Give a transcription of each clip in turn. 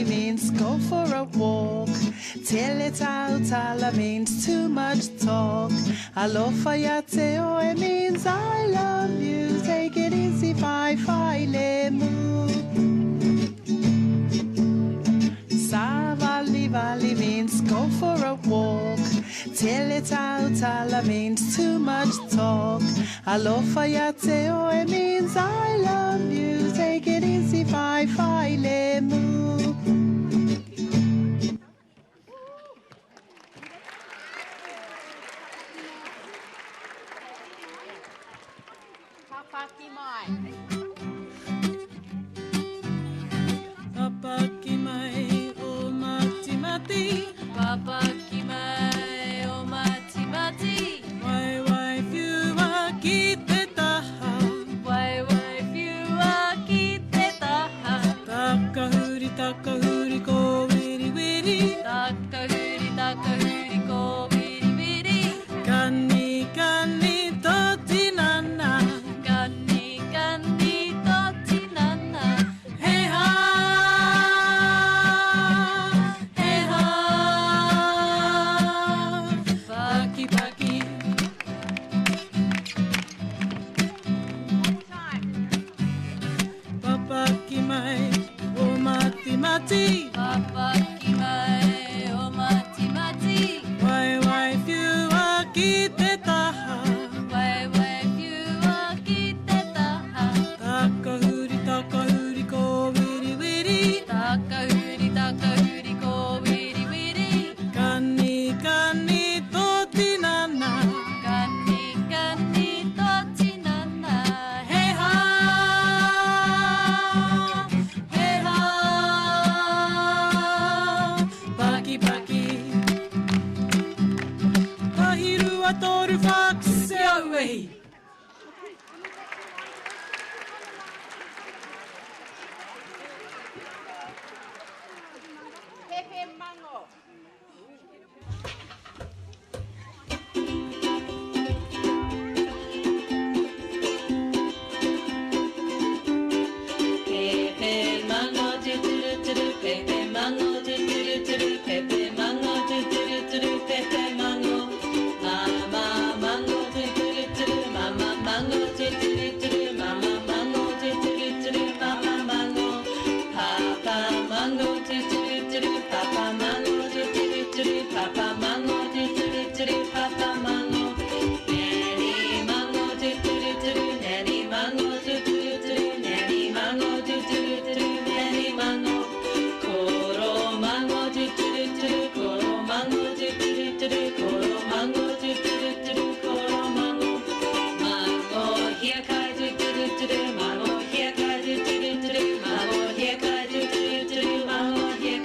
Means go for a walk. Tell it out, alla means too much talk. Alofayateo, it means I love you. Take it easy, fi lemu. Savali valley means go for a walk. Tell it out, alla means too much talk. Alofayateo, it means I love you. Take it easy, fi lemu. Papa Kimai, oh mati mati. Papa Kimai, oh mati mati. Why wife you are kiteta. Why wife you are kiteta. Takahuri ko wiri wiri. Takahuri ko wiri wiri. Kani toti nana. Kani toti nana. Hey ha, hey ha. Paki paki. Papa Kimai, oh mati mati. Papa Kimai, oh mati mati. Why wife you are kiteta. Why wife you are kiteta. Takahuri ko wiri wiri. Takahuri ko wiri wiri. Kani toti nana. Kani toti nana. Hey ha, hey ha. Paki paki. Tahiru wa toru fox away. Pepe mango do do do do. Pepe mango do do do do. Pepe mango do do do do. Pepe mango. Mama mango do do do do. Mama mango do do do do. Mama mango do do do do. Mama mango. Papa mango do do do do. Papa mango do do do do. Papa mango do do do do. Papa mango. Nanny mango do do do do. Nanny mango do do do do. Nanny mango do do do do. Nanny mango. Koro mango do do do do. Koro mango do do do do. Koro mango do do do do. Koro mango. Mango here kai do do do do. Mango here kai do do do do. Mango here kai do do do do. Mango here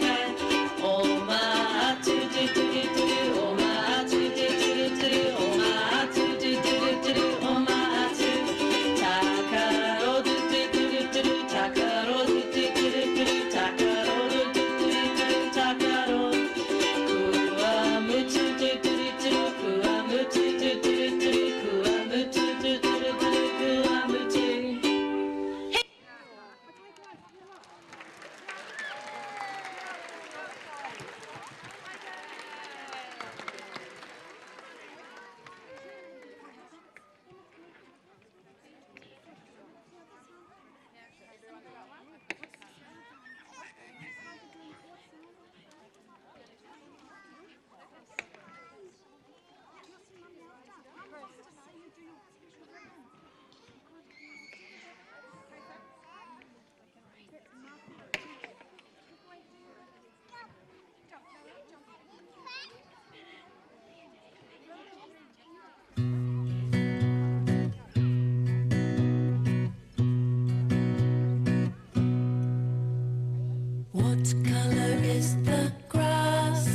What color is the grass?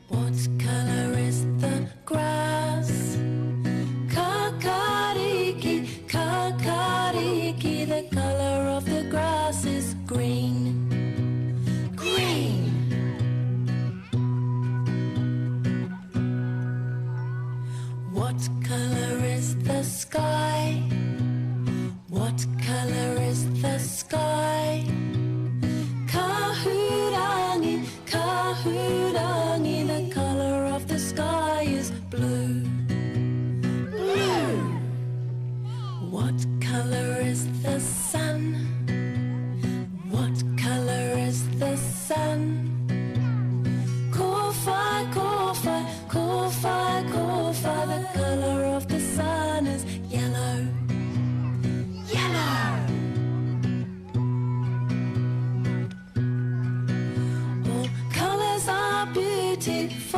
What color is the grass? Kakariki, kakariki, the color of the grass is green. Green. What color is the sky? What color is the sky? Kahurangi, kahurangi, the color of the sky is blue. Blue. What color is the sun? What color is the sun? Kofai, kofai, kofai, kofai, the color of the sun is yellow. Yellow. All colors are beautiful.